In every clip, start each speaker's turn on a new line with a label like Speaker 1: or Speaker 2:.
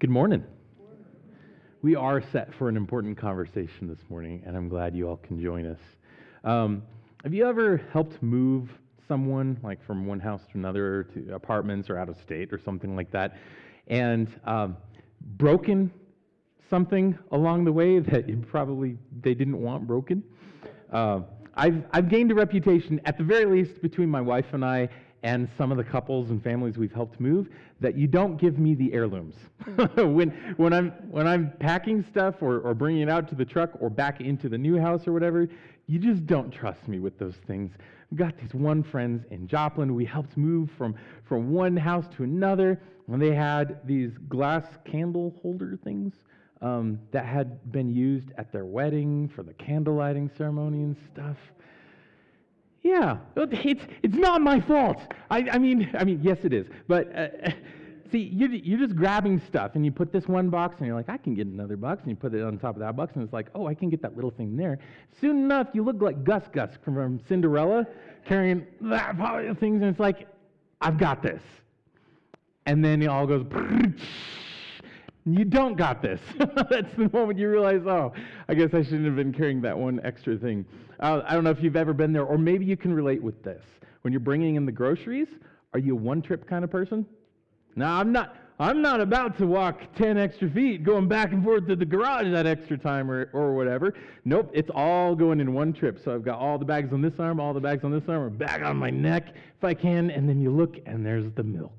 Speaker 1: Good morning. We are set for an important conversation this morning, and I'm glad you all can join us. Have you ever helped move someone, like from one house to another, to apartments or out of state or something like that, and broken something along the way that they didn't want broken? I've gained a reputation, at the very least, between my wife and I and some of the couples and families we've helped move, that you don't give me the heirlooms. when I'm packing stuff or bringing it out to the truck or back into the new house or whatever, you just don't trust me with those things. We've got these one friends in Joplin. We helped move from one house to another, and they had these glass candle holder things that had been used at their wedding for the candle lighting ceremony and stuff. Yeah, it's not my fault. I mean, yes, it is. But see, you're just grabbing stuff, and you put this one box, and you're like, I can get another box, and you put it on top of that box, and it's like, oh, I can get that little thing there. Soon enough, you look like Gus from Cinderella, carrying that pile of things, and it's like, I've got this. And then it all goes, you don't got this. That's the moment you realize, oh, I guess I shouldn't have been carrying that one extra thing. I don't know if you've ever been there, or maybe you can relate with this. When you're bringing in the groceries, are you a one-trip kind of person? No, I'm not about to walk 10 extra feet going back and forth to the garage that extra time or whatever. Nope, it's all going in one trip. So I've got all the bags on this arm, all the bags on this arm, or bag on my neck if I can, and then you look, and there's the milk.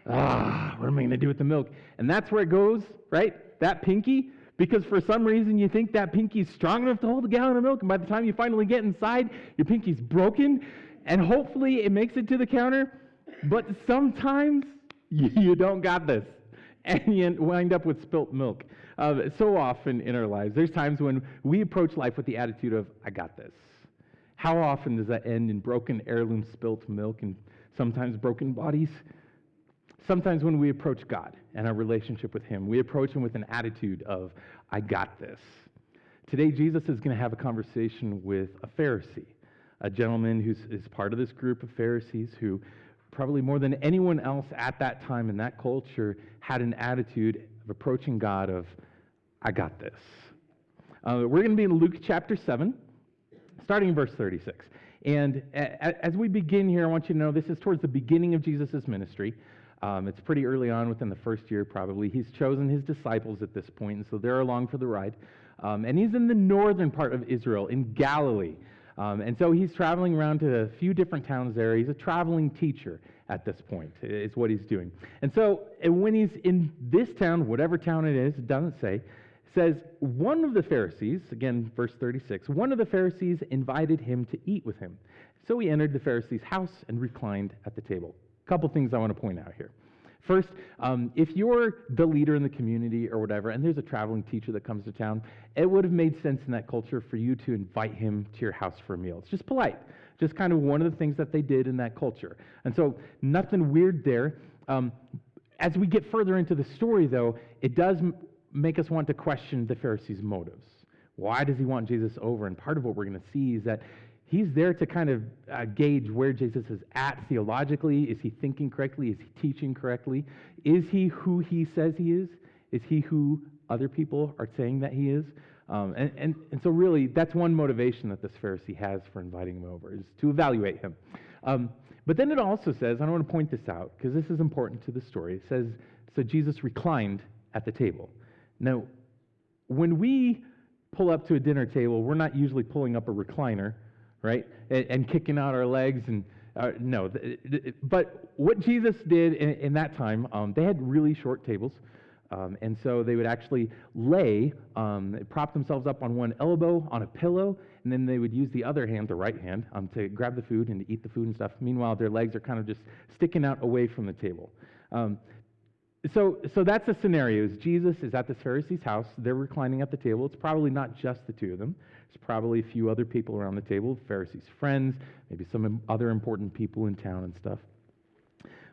Speaker 1: What am I going to do with the milk? And that's where it goes, right? That pinky, because for some reason you think that pinky's strong enough to hold a gallon of milk, and by the time you finally get inside, your pinky's broken, and hopefully it makes it to the counter, but sometimes you don't got this, and you wind up with spilt milk. So often in our lives, there's times when we approach life with the attitude of, I got this. How often does that end in broken heirloom spilt milk and sometimes broken bodies? Sometimes when we approach God and our relationship with Him, we approach Him with an attitude of, I got this. Today, Jesus is going to have a conversation with a Pharisee, a gentleman who is part of this group of Pharisees who probably more than anyone else at that time in that culture had an attitude of approaching God of, I got this. We're going to be in Luke chapter 7, starting in verse 36. And as we begin here, I want you to know this is towards the beginning of Jesus' ministry. It's pretty early on within the first year, probably. He's chosen his disciples at this point, and so they're along for the ride. And he's in the northern part of Israel, in Galilee. And so he's traveling around to a few different towns there. He's a traveling teacher at this point, is what he's doing. And so when he's in this town, whatever town it is, it doesn't say, says one of the Pharisees, again, verse 36, one of the Pharisees invited him to eat with him. So he entered the Pharisee's house and reclined at the table. Couple things I want to point out here. First, if you're the leader in the community or whatever, and there's a traveling teacher that comes to town, it would have made sense in that culture for you to invite him to your house for a meal. It's just polite. Just kind of one of the things that they did in that culture. And so nothing weird there. As we get further into the story, though, it does make us want to question the Pharisees' motives. Why does he want Jesus over? And part of what we're going to see is that he's there to kind of gauge where Jesus is at theologically. Is he thinking correctly? Is he teaching correctly? Is he who he says he is? Is he who other people are saying that he is? And so really, that's one motivation that this Pharisee has for inviting him over, is to evaluate him. But then it also says, and I want to point this out, because this is important to the story, it says, so Jesus reclined at the table. Now, when we pull up to a dinner table, we're not usually pulling up a recliner, right, and kicking out our legs, and no. But what Jesus did in that time, they had really short tables, and so they would actually prop themselves up on one elbow on a pillow, and then they would use the other hand, the right hand, to grab the food and to eat the food and stuff. Meanwhile, their legs are kind of just sticking out away from the table. So that's the scenario. Jesus is at this Pharisee's house. They're reclining at the table. It's probably not just the two of them. There's probably a few other people around the table, Pharisees' friends, maybe some other important people in town and stuff.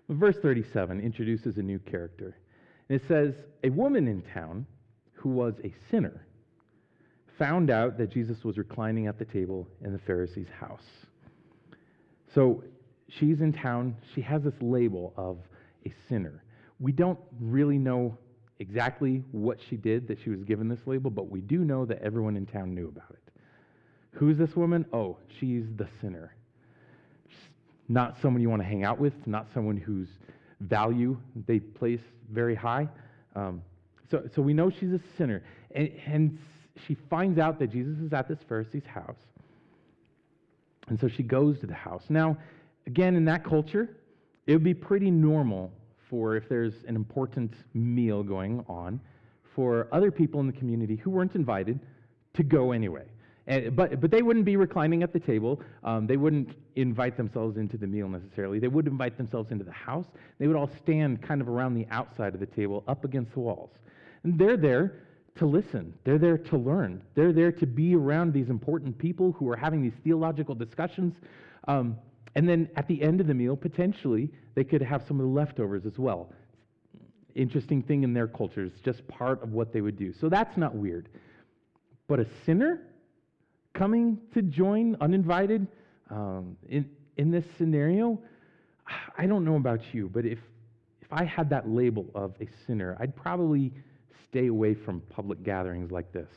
Speaker 1: But verse 37 introduces a new character. And it says, a woman in town who was a sinner found out that Jesus was reclining at the table in the Pharisee's house. So she's in town. She has this label of a sinner. We don't really know exactly what she did that she was given this label, but we do know that everyone in town knew about it. Who's this woman? Oh, she's the sinner. She's not someone you want to hang out with, not someone whose value they place very high. So we know she's a sinner. And she finds out that Jesus is at this Pharisee's house. And so she goes to the house. Now, again, in that culture, it would be pretty normal for, if there's an important meal going on, for other people in the community who weren't invited to go anyway. But they wouldn't be reclining at the table. They wouldn't invite themselves into the meal necessarily. They would invite themselves into the house. They would all stand kind of around the outside of the table, up against the walls. And they're there to listen. They're there to learn. They're there to be around these important people who are having these theological discussions. And then at the end of the meal, potentially, they could have some of the leftovers as well. Interesting thing in their culture. It's just part of what they would do. So that's not weird. But a sinner coming to join uninvited in this scenario, I don't know about you, but if I had that label of a sinner, I'd probably stay away from public gatherings like this,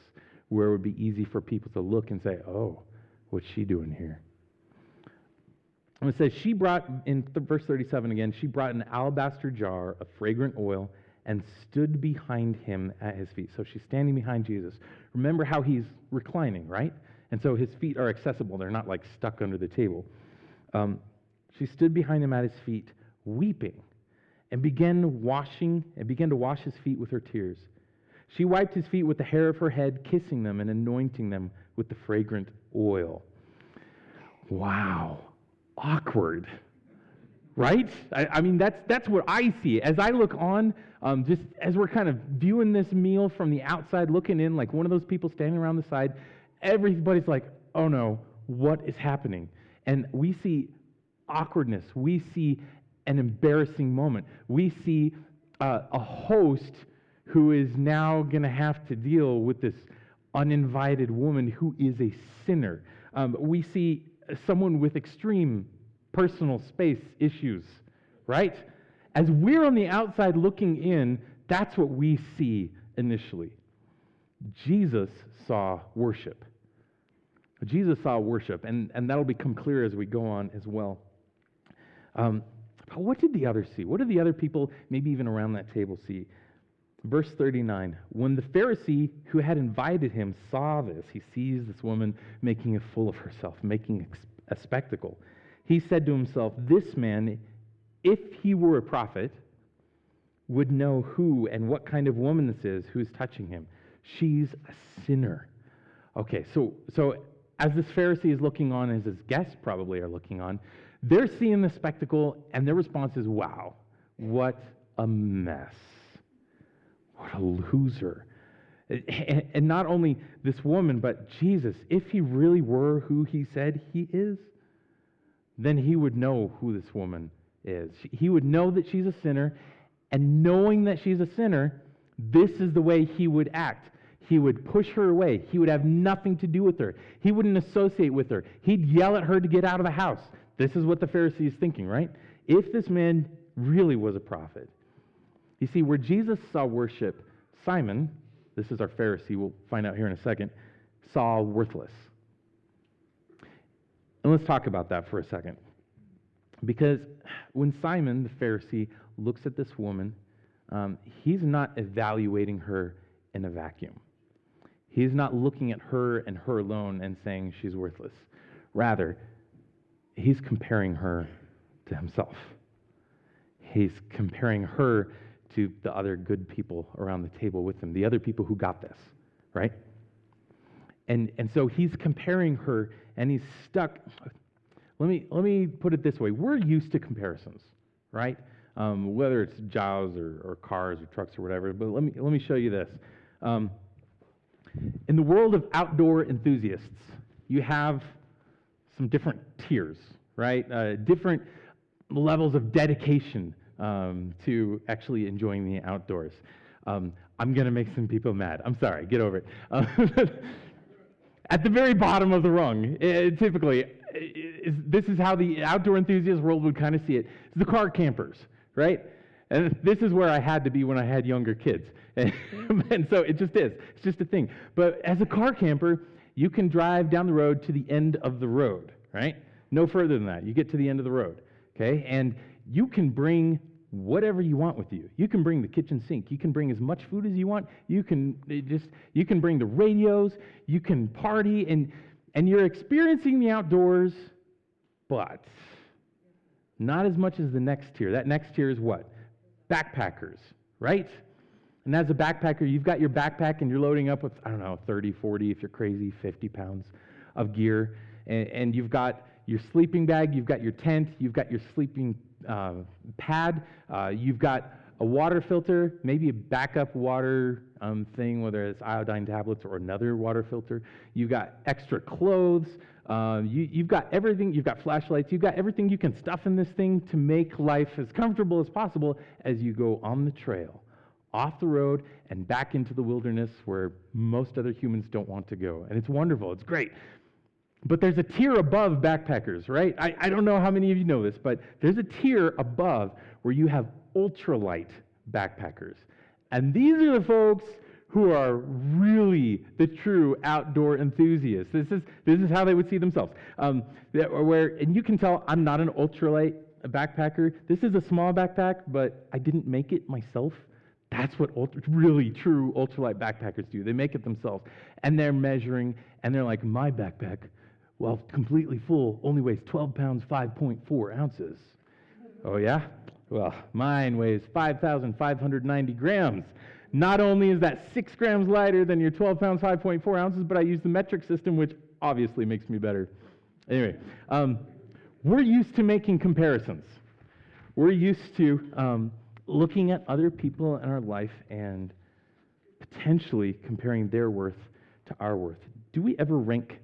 Speaker 1: where it would be easy for people to look and say, oh, what's she doing here? And it says she brought, in verse 37 again, she brought an alabaster jar of fragrant oil and stood behind him at his feet. So she's standing behind Jesus. Remember how he's reclining, right? And so his feet are accessible. They're not like stuck under the table. She stood behind him at his feet, weeping, and began to wash his feet with her tears. She wiped his feet with the hair of her head, kissing them and anointing them with the fragrant oil. Wow. Awkward. Right? I mean, that's what I see. As I look on, just as we're kind of viewing this meal from the outside, looking in like one of those people standing around the side, everybody's like, oh no, what is happening? And we see awkwardness. We see an embarrassing moment. We see a host who is now going to have to deal with this uninvited woman who is a sinner. We see someone with extreme personal space issues, right? As we're on the outside looking in, that's what we see initially. Jesus saw worship. Jesus saw worship, and that'll become clear as we go on as well. But what did the others see? What did the other people, maybe even around that table, see? Verse 39, when the Pharisee who had invited him saw this, he sees this woman making a fool of herself, making a spectacle. He said to himself, this man, if he were a prophet, would know who and what kind of woman this is who is touching him. She's a sinner. Okay, so as this Pharisee is looking on, as his guests probably are looking on, they're seeing the spectacle, and their response is, wow, what a mess. What a loser. And not only this woman, but Jesus, if he really were who he said he is, then he would know who this woman is. He would know that she's a sinner, and knowing that she's a sinner, this is the way he would act. He would push her away. He would have nothing to do with her. He wouldn't associate with her. He'd yell at her to get out of the house. This is what the Pharisee is thinking, right? If this man really was a prophet. You see, where Jesus saw worship, Simon, this is our Pharisee, we'll find out here in a second, saw worthless. And let's talk about that for a second. Because when Simon, the Pharisee, looks at this woman, he's not evaluating her in a vacuum. He's not looking at her and her alone and saying she's worthless. Rather, he's comparing her to himself. He's comparing her to the other good people around the table with him, the other people who got this, right? And so he's comparing her, and he's stuck. Let me put it this way. We're used to comparisons, right? Whether it's jobs or cars or trucks or whatever, but let me show you this. In the world of outdoor enthusiasts, you have some different tiers, right? Different levels of dedication to actually enjoying the outdoors. I'm going to make some people mad. I'm sorry. Get over it. At the very bottom of the rung, typically, this is how the outdoor enthusiast world would kind of see it. It's the car campers, right? And this is where I had to be when I had younger kids. And so it just is. It's just a thing. But as a car camper, you can drive down the road to the end of the road, right? No further than that. You get to the end of the road, okay? And you can bring whatever you want with you. You can bring the kitchen sink. You can bring as much food as you want. You can bring the radios. You can party, and you're experiencing the outdoors, but not as much as the next tier. That next tier is what? Backpackers, right? And as a backpacker, you've got your backpack and you're loading up with, 30, 40, if you're crazy, 50 pounds of gear. And you've got your sleeping bag, you've got your tent, you've got your sleeping pad, you've got a water filter, maybe a backup water thing, whether it's iodine tablets or another water filter. You've got extra clothes. You've got everything. You've got flashlights. You've got everything you can stuff in this thing to make life as comfortable as possible as you go on the trail, off the road, and back into the wilderness where most other humans don't want to go. And it's wonderful. It's great. But there's a tier above backpackers, right? I don't know how many of you know this, but there's a tier above where you have ultralight backpackers. And these are the folks who are really the true outdoor enthusiasts. This is how they would see themselves. And you can tell I'm not an ultralight backpacker. This is a small backpack, but I didn't make it myself. That's what really true ultralight backpackers do. They make it themselves. And they're measuring, and they're like, my backpack, while completely full, only weighs 12 pounds, 5.4 ounces. Oh, yeah? Well, mine weighs 5,590 grams. Not only is that 6 grams lighter than your 12 pounds, 5.4 ounces, but I use the metric system, which obviously makes me better. Anyway, we're used to making comparisons. We're used to looking at other people in our life and potentially comparing their worth to our worth. Do we ever rank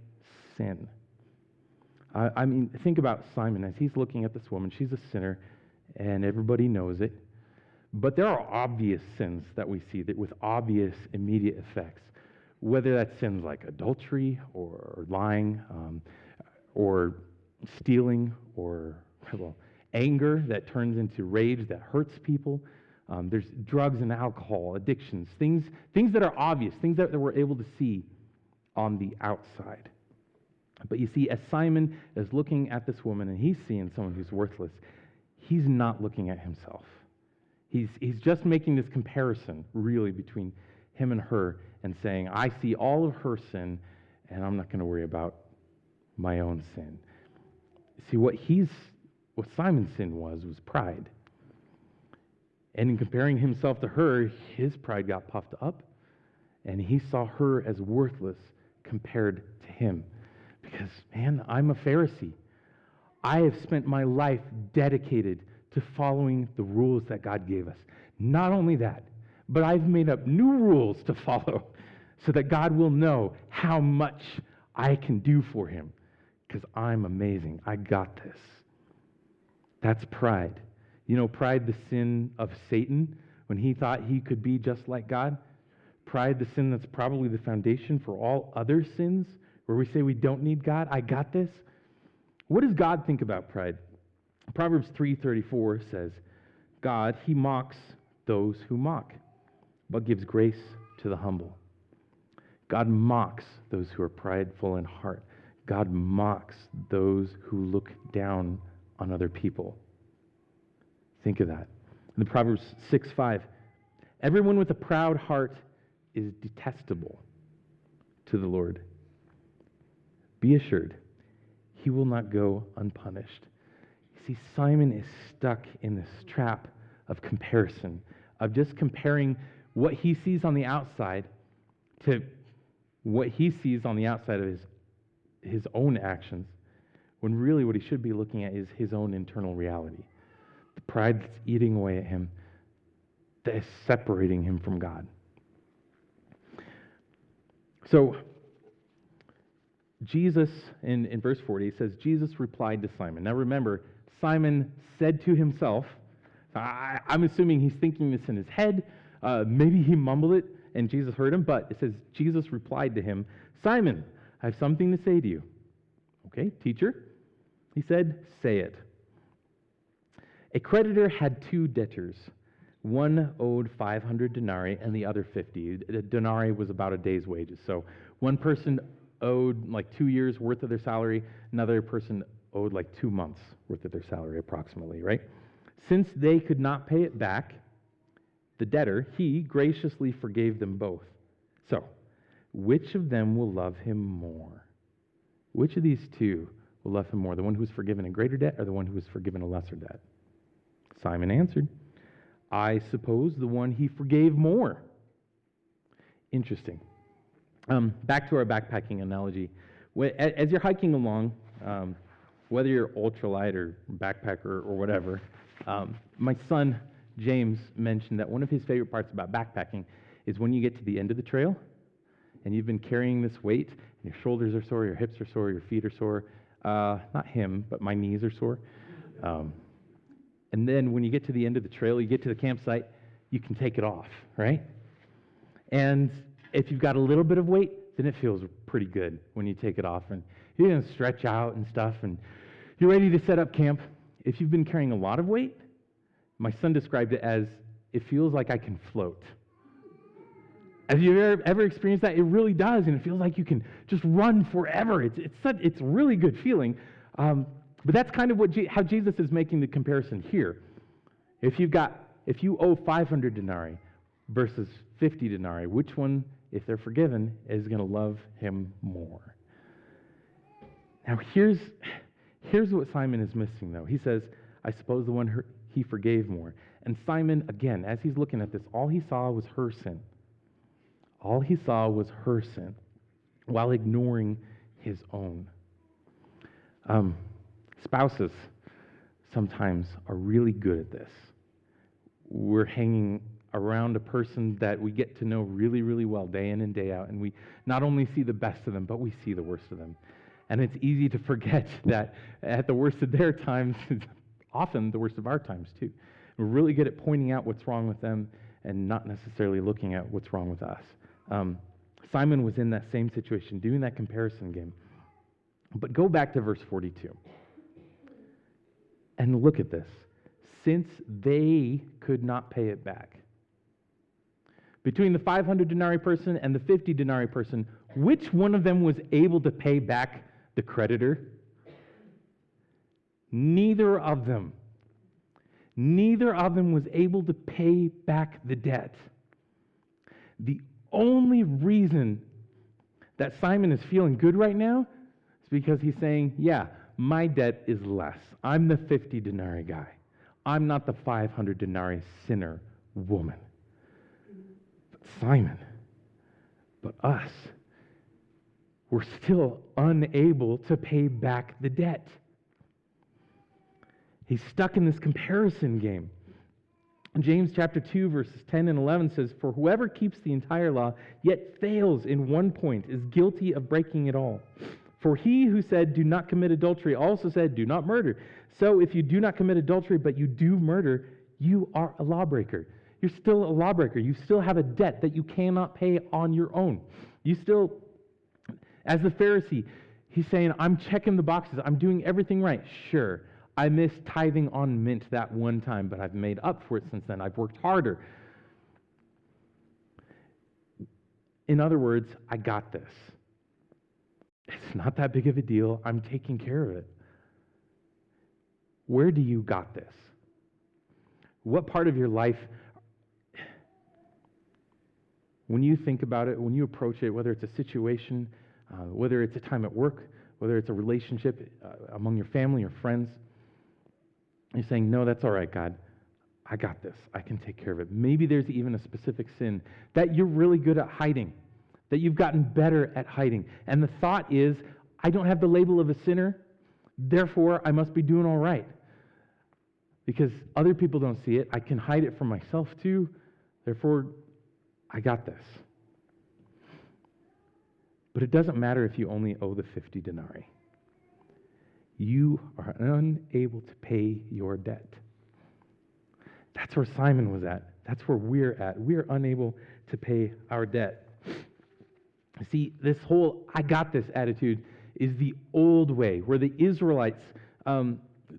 Speaker 1: sin? I mean, think about Simon as he's looking at this woman. She's a sinner, and everybody knows it. But there are obvious sins that we see that with obvious immediate effects, whether that's sins like adultery or lying or stealing or anger that turns into rage that hurts people. There's drugs and alcohol, addictions, things that are obvious, things that we're able to see on the outside. But you see, as Simon is looking at this woman and he's seeing someone who's worthless, he's not looking at himself. He's just making this comparison, really, between him and her and saying, I see all of her sin, and I'm not going to worry about my own sin. See, what Simon's sin was pride. And in comparing himself to her, his pride got puffed up, and he saw her as worthless compared to him. Because, man, I'm a Pharisee. I have spent my life dedicated to following the rules that God gave us. Not only that, but I've made up new rules to follow so that God will know how much I can do for him. Because I'm amazing. I got this. That's pride. You know, pride, the sin of Satan, when he thought he could be just like God. Pride, the sin that's probably the foundation for all other sins, where we say we don't need God. I got this. What does God think about pride? Proverbs 3:34 says, God, he mocks those who mock, but gives grace to the humble. God mocks those who are prideful in heart. God mocks those who look down on other people. Think of that. In Proverbs 6:5, everyone with a proud heart is detestable to the Lord. Be assured, he will not go unpunished. See, Simon is stuck in this trap of comparison, of just comparing what he sees on the outside to what he sees on the outside of his own actions, when really what he should be looking at is his own internal reality. The pride that's eating away at him, that is separating him from God. So, Jesus, in verse 40, it says, Jesus replied to Simon. Now remember, Simon said to himself, I'm assuming he's thinking this in his head, maybe he mumbled it and Jesus heard him, but it says, Jesus replied to him, Simon, I have something to say to you. Okay, teacher? He said, say it. A creditor had 2 debtors. One owed 500 denarii and the other 50. A denarii was about a day's wages. So one person owed like 2 years worth of their salary, another person owed like 2 months worth of their salary approximately, right? Since they could not pay it back, the debtor, he graciously forgave them both. So, which of them will love him more? Which of these two will love him more? The one who was forgiven a greater debt or the one who was forgiven a lesser debt? Simon answered, I suppose the one he forgave more. Interesting. Back to our backpacking analogy. As you're hiking along, whether you're ultralight or backpacker or whatever, my son James mentioned that one of his favorite parts about backpacking is when you get to the end of the trail and you've been carrying this weight and your shoulders are sore, your hips are sore, your feet are sore. Not him, but my knees are sore. And then when you get to the end of the trail, you get to the campsite, you can take it off, right? And if you've got a little bit of weight, then it feels pretty good when you take it off. And you're going to stretch out and stuff, and you're ready to set up camp. If you've been carrying a lot of weight, my son described it as, it feels like I can float. Have you ever experienced that? It really does, and it feels like you can just run forever. It's a really good feeling. But that's kind of how Jesus is making the comparison here. If you owe 500 denarii versus 50 denarii, which one, if they're forgiven, is going to love him more? Now here's what Simon is missing, though. He says, I suppose the one he forgave more. And Simon, again, as he's looking at this, all he saw was her sin. All he saw was her sin, while ignoring his own. Spouses sometimes are really good at this. We're hanging around a person that we get to know really, really well day in and day out, and we not only see the best of them, but we see the worst of them. And it's easy to forget that at the worst of their times, it's often the worst of our times too. We're really good at pointing out what's wrong with them and not necessarily looking at what's wrong with us. Simon was in that same situation, doing that comparison game. But go back to verse 42. And look at this. Since they could not pay it back. Between the 500 denarii person and the 50 denarii person, which one of them was able to pay back the creditor? Neither of them. Neither of them was able to pay back the debt. The only reason that Simon is feeling good right now is because he's saying, yeah, my debt is less. I'm the 50 denarii guy. I'm not the 500 denarii sinner woman. But Simon, but us, we're still unable to pay back the debt. He's stuck in this comparison game. James chapter 2, verses 10 and 11 says, For whoever keeps the entire law, yet fails in one point, is guilty of breaking it all. For he who said, do not commit adultery, also said, do not murder. So if you do not commit adultery, but you do murder, you are a lawbreaker. You're still a lawbreaker. You still have a debt that you cannot pay on your own. You still, as the Pharisee, he's saying, I'm checking the boxes. I'm doing everything right. Sure, I missed tithing on mint that one time, but I've made up for it since then. I've worked harder. In other words, I got this. It's not that big of a deal. I'm taking care of it. Where do you got this? What part of your life, when you think about it, when you approach it, whether it's a situation, whether it's a time at work, whether it's a relationship among your family or friends, you're saying, no, that's all right, God. I got this. I can take care of it. Maybe there's even a specific sin that you're really good at hiding, that you've gotten better at hiding. And the thought is, I don't have the label of a sinner, therefore I must be doing all right. Because other people don't see it. I can hide it from myself too, therefore I got this. But it doesn't matter if you only owe the 50 denarii. You are unable to pay your debt. That's where Simon was at. That's where we're at. We're unable to pay our debt. See, this whole I got this attitude is the old way, where the Israelites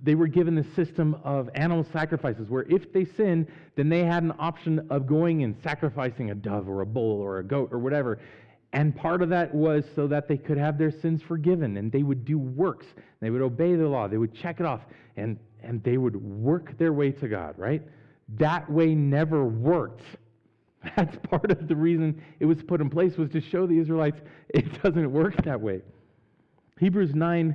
Speaker 1: they were given the system of animal sacrifices, where if they sinned, then they had an option of going and sacrificing a dove or a bull or a goat or whatever. And part of that was so that they could have their sins forgiven, and they would do works. They would obey the law. They would check it off, and they would work their way to God, right? That way never worked. That's part of the reason it was put in place, was to show the Israelites it doesn't work that way. Hebrews 9,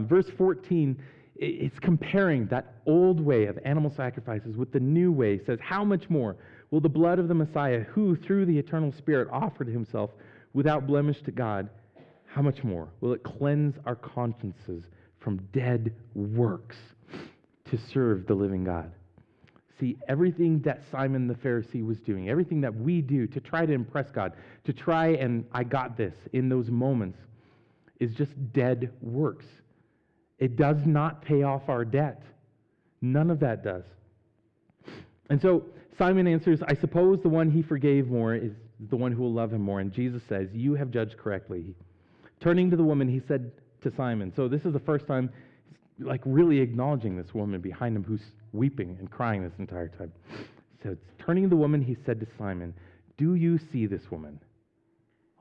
Speaker 1: verse 14, it's comparing that old way of animal sacrifices with the new way. It says, how much more will the blood of the Messiah, who through the eternal Spirit offered himself without blemish to God, how much more will it cleanse our consciences from dead works to serve the living God? See, everything that Simon the Pharisee was doing, everything that we do to try to impress God, to try and I got this in those moments, is just dead works. It does not pay off our debt. None of that does. And so Simon answers, I suppose the one he forgave more is the one who will love him more. And Jesus says, you have judged correctly. Turning to the woman, he said to Simon, so this is the first time like really acknowledging this woman behind him who's weeping and crying this entire time. So turning to the woman, he said to Simon, do you see this woman?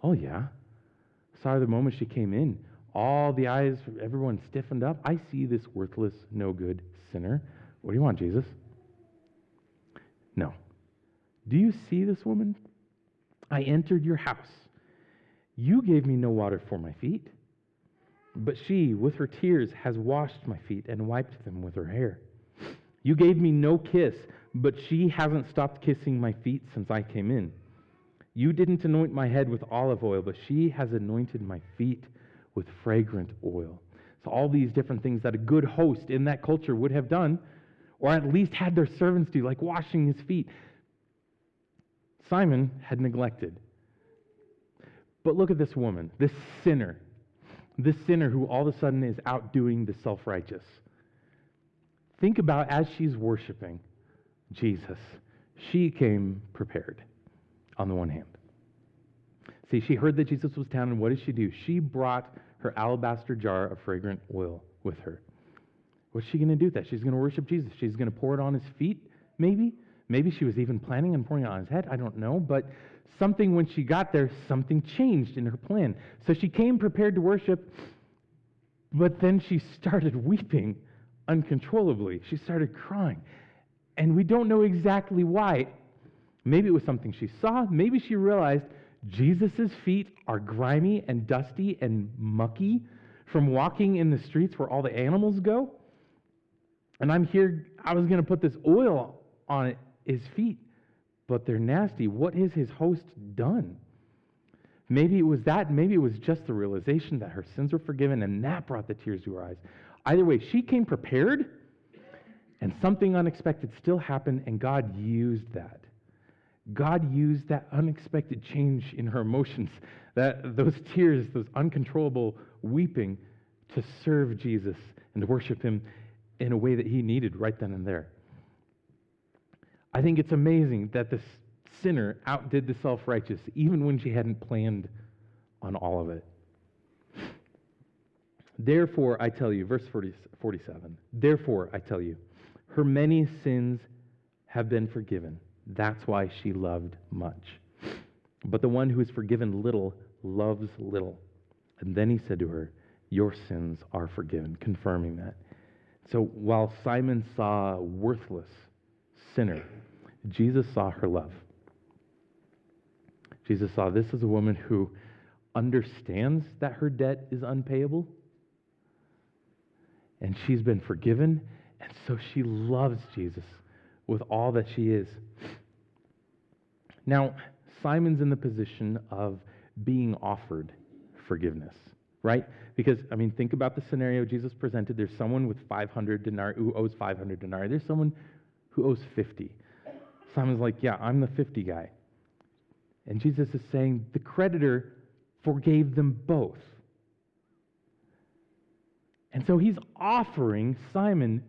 Speaker 1: Oh yeah. Saw her the moment she came in. All the eyes, everyone stiffened up. I see this worthless, no good sinner. What do you want, Jesus? No. Do you see this woman? I entered your house. You gave me no water for my feet, but she, with her tears, has washed my feet and wiped them with her hair. You gave me no kiss, but she hasn't stopped kissing my feet since I came in. You didn't anoint my head with olive oil, but she has anointed my feet with fragrant oil. So all these different things that a good host in that culture would have done, or at least had their servants do, like washing his feet, Simon had neglected. But look at this woman, this sinner who all of a sudden is outdoing the self-righteous. Think about as she's worshiping Jesus, she came prepared on the one hand. See, she heard that Jesus was down, and what did she do? She brought her alabaster jar of fragrant oil with her. What's she going to do with that? She's going to worship Jesus. She's going to pour it on his feet, maybe. Maybe she was even planning on pouring it on his head. I don't know. But something, when she got there, something changed in her plan. So she came prepared to worship, but then she started weeping uncontrollably. She started crying. And we don't know exactly why. Maybe it was something she saw. Maybe she realized Jesus' feet are grimy and dusty and mucky from walking in the streets where all the animals go. And I'm here, I was going to put this oil on his feet, but they're nasty. What has his host done? Maybe it was that. Maybe it was just the realization that her sins were forgiven, and that brought the tears to her eyes. Either way, she came prepared, and something unexpected still happened, and God used that. God used that unexpected change in her emotions, those tears, those uncontrollable weeping, to serve Jesus and to worship him in a way that he needed right then and there. I think it's amazing that this sinner outdid the self-righteous, even when she hadn't planned on all of it. Therefore, I tell you, verse 47, therefore, I tell you, her many sins have been forgiven. That's why she loved much. But the one who is forgiven little loves little. And then he said to her, your sins are forgiven, confirming that. So while Simon saw a worthless sinner, Jesus saw her love. Jesus saw this as a woman who understands that her debt is unpayable, and she's been forgiven, and so she loves Jesus with all that she is. Now, Simon's in the position of being offered forgiveness, right? Because, think about the scenario Jesus presented. There's someone with 500 denarii who owes 500 denarii. There's someone who owes 50. Simon's like, yeah, I'm the 50 guy. And Jesus is saying the creditor forgave them both. And so he's offering Simon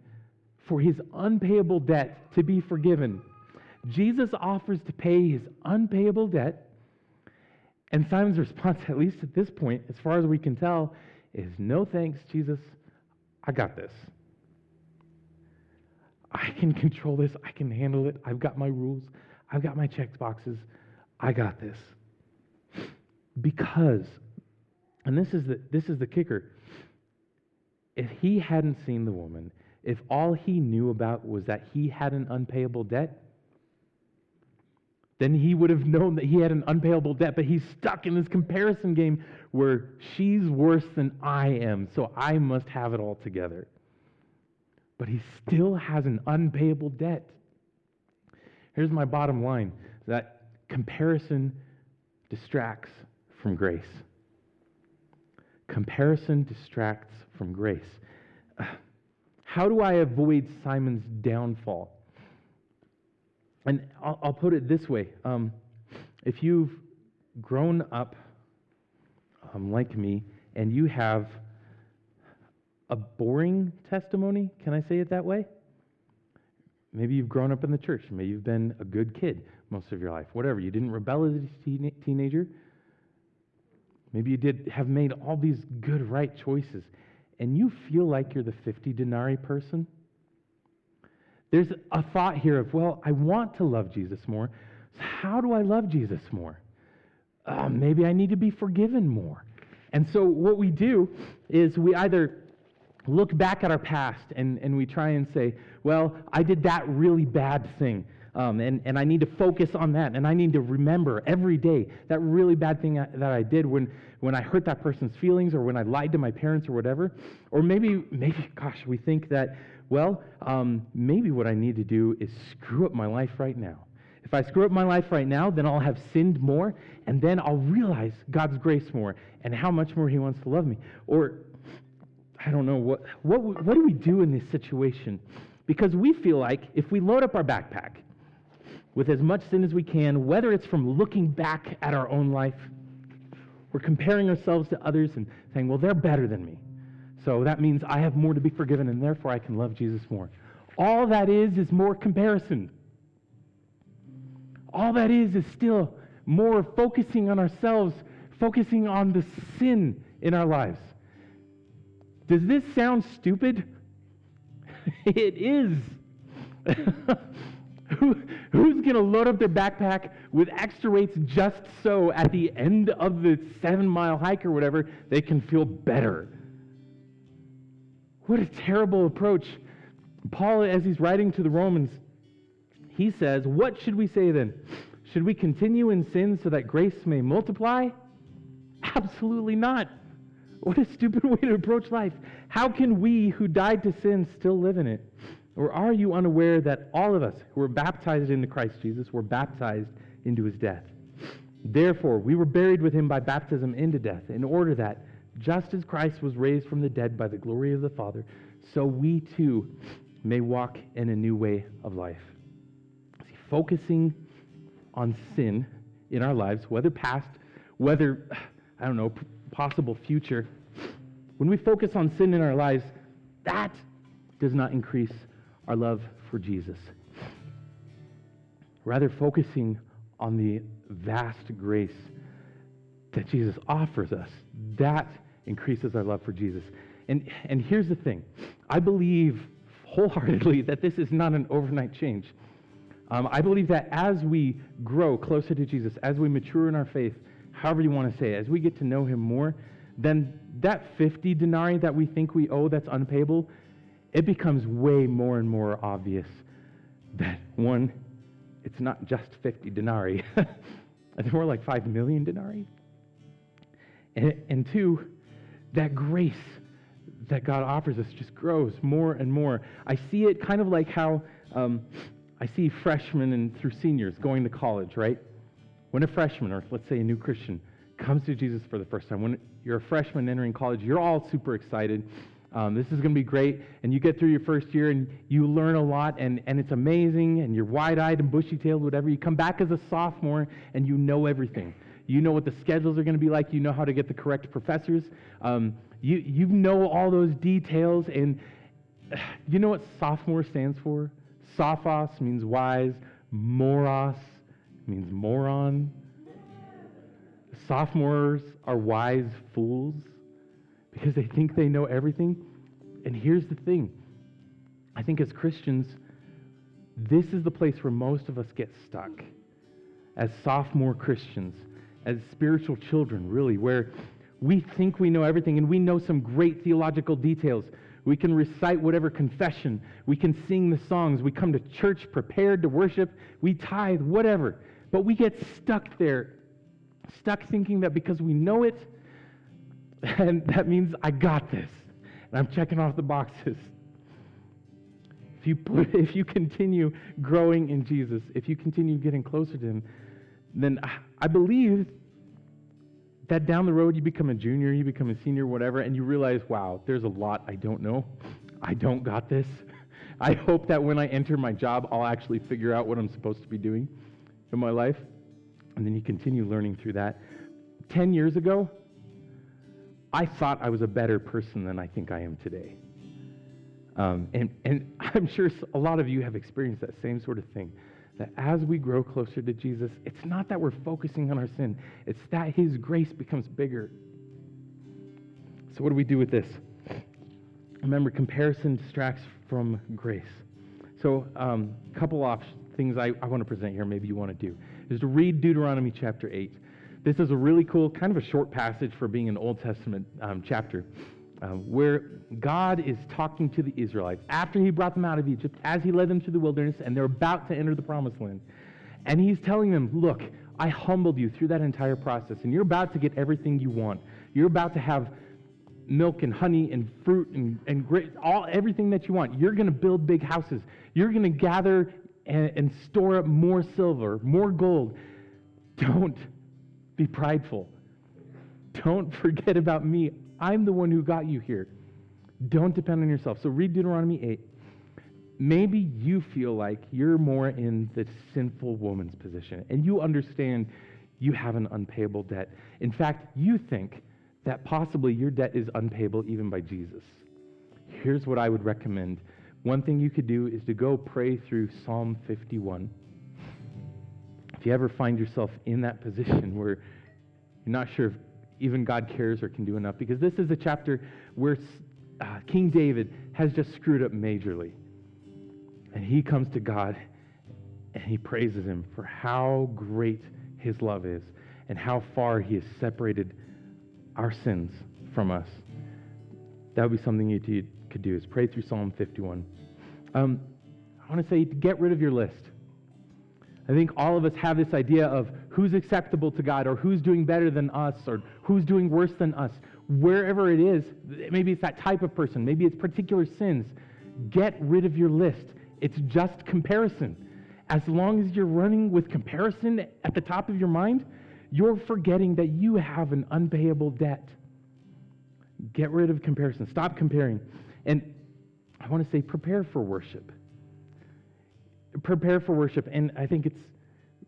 Speaker 1: for his unpayable debt to be forgiven. Jesus offers to pay his unpayable debt, and Simon's response, at least at this point, as far as we can tell, is no thanks, Jesus, I got this. I can control this. I can handle it. I've got my rules. I've got my checked boxes. I got this. Because, and this is the kicker, if he hadn't seen the woman, if all he knew about was that he had an unpayable debt, then he would have known that he had an unpayable debt, but he's stuck in this comparison game where she's worse than I am, so I must have it all together. But he still has an unpayable debt. Here's my bottom line, that comparison distracts from grace. Comparison distracts from grace. How do I avoid Simon's downfall? And I'll put it this way. If you've grown up like me and you have a boring testimony, can I say it that way? Maybe you've grown up in the church. Maybe you've been a good kid most of your life. Whatever. You didn't rebel as a teenager. Maybe you did have made all these good, right choices. And you feel like you're the 50 denarii person. There's a thought here of, well, I want to love Jesus more. So how do I love Jesus more? Maybe I need to be forgiven more. And so what we do is we either look back at our past and we try and say, well, I did that really bad thing, and I need to focus on that, and I need to remember every day that really bad thing that I did when I hurt that person's feelings, or when I lied to my parents or whatever. Or maybe, gosh, we think that, well, maybe what I need to do is screw up my life right now. If I screw up my life right now, then I'll have sinned more, and then I'll realize God's grace more and how much more He wants to love me. Or I don't know, what do we do in this situation? Because we feel like if we load up our backpack with as much sin as we can, whether it's from looking back at our own life, we're comparing ourselves to others and saying, well, they're better than me. So that means I have more to be forgiven, and therefore I can love Jesus more. All that is more comparison. All that is still more focusing on ourselves, focusing on the sin in our lives. Does this sound stupid? It is. Who's going to load up their backpack with extra weights just so at the end of the 7-mile hike or whatever, they can feel better? What a terrible approach. Paul, as he's writing to the Romans, he says, what should we say then? Should we continue in sin so that grace may multiply? Absolutely not. What a stupid way to approach life. How can we who died to sin still live in it? Or are you unaware that all of us who were baptized into Christ Jesus were baptized into his death? Therefore, we were buried with him by baptism into death, in order that, just as Christ was raised from the dead by the glory of the Father, so we too may walk in a new way of life. See, focusing on sin in our lives, whether past, whether, possible future, when we focus on sin in our lives, that does not increase our love for Jesus. Rather, focusing on the vast grace that Jesus offers us, that increases our love for Jesus. And here's the thing. I believe wholeheartedly that this is not an overnight change. I believe that as we grow closer to Jesus, as we mature in our faith, however you want to say it, as we get to know him more, then that 50 denarii that we think we owe that's unpayable, it becomes way more and more obvious that, one, it's not just 50 denarii. It's more like 5 million denarii. And two, that grace that God offers us just grows more and more. I see it kind of like how I see freshmen and through seniors going to college, right? When a freshman, or let's say a new Christian, comes to Jesus for the first time, when you're a freshman entering college, you're all super excited. This is going to be great, and you get through your first year, and you learn a lot, and it's amazing, and you're wide-eyed and bushy-tailed, whatever. You come back as a sophomore, and you know everything. You know what the schedules are going to be like. You know how to get the correct professors. You know all those details, and you know what sophomore stands for? Sophos means wise. Moros means moron. Sophomores are wise fools because they think they know everything. And here's the thing. I think as Christians, This is the place where most of us get stuck as sophomore Christians, as spiritual children, really, where we think we know everything and we know some great theological details. We can recite whatever confession. We can sing the songs. We come to church prepared to worship. We tithe, whatever. But we get stuck there, stuck thinking that because we know it, and that means I got this. And I'm checking off the boxes. If you continue growing in Jesus, if you continue getting closer to Him, then I believe that down the road you become a junior, you become a senior, whatever, and you realize, wow, there's a lot I don't know. I don't got this. I hope that when I enter my job, I'll actually figure out what I'm supposed to be doing in my life. And then you continue learning through that. 10 years ago, I thought I was a better person than I think I am today. And I'm sure a lot of you have experienced that same sort of thing, that as we grow closer to Jesus, it's not that we're focusing on our sin, it's that His grace becomes bigger. So what do we do with this? Remember, comparison distracts from grace. So a couple of things I want to present here, maybe you want to do, is to read Deuteronomy chapter 8. This is a really cool, kind of a short passage for being an Old Testament chapter, where God is talking to the Israelites after He brought them out of Egypt, as He led them through the wilderness, and they're about to enter the promised land. And He's telling them, look, I humbled you through that entire process, and you're about to get everything you want. You're about to have milk and honey and fruit and everything that you want. You're going to build big houses. You're going to gather and store up more silver, more gold. Don't be prideful. Don't forget about me. I'm the one who got you here. Don't depend on yourself. So read Deuteronomy 8. Maybe you feel like you're more in the sinful woman's position, and you understand you have an unpayable debt. In fact, you think that possibly your debt is unpayable even by Jesus. Here's what I would recommend. One thing you could do is to go pray through Psalm 51. If you ever find yourself in that position where you're not sure if even God cares or can do enough, because this is a chapter where King David has just screwed up majorly. And he comes to God and he praises Him for how great His love is and how far He has separated our sins from us. That would be something you could do, is pray through Psalm 51. I want to say, get rid of your list. I think all of us have this idea of who's acceptable to God, or who's doing better than us, or who's doing worse than us. Wherever it is, maybe it's that type of person, maybe it's particular sins. Get rid of your list. It's just comparison. As long as you're running with comparison at the top of your mind, you're forgetting that you have an unpayable debt. Get rid of comparison. Stop comparing. And I want to say, prepare for worship. Prepare for worship. And I think it's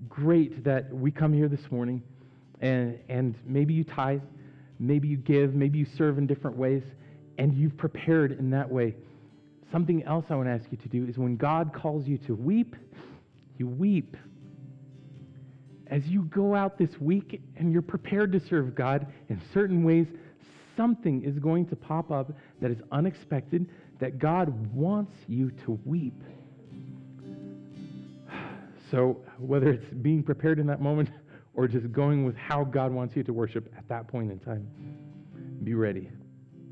Speaker 1: great that we come here this morning and maybe you tithe, maybe you give, maybe you serve in different ways, and you've prepared in that way. Something else I want to ask you to do is when God calls you to weep, you weep. As you go out this week and you're prepared to serve God in certain ways, something is going to pop up that is unexpected, that God wants you to weep. So whether it's being prepared in that moment or just going with how God wants you to worship at that point in time, be ready.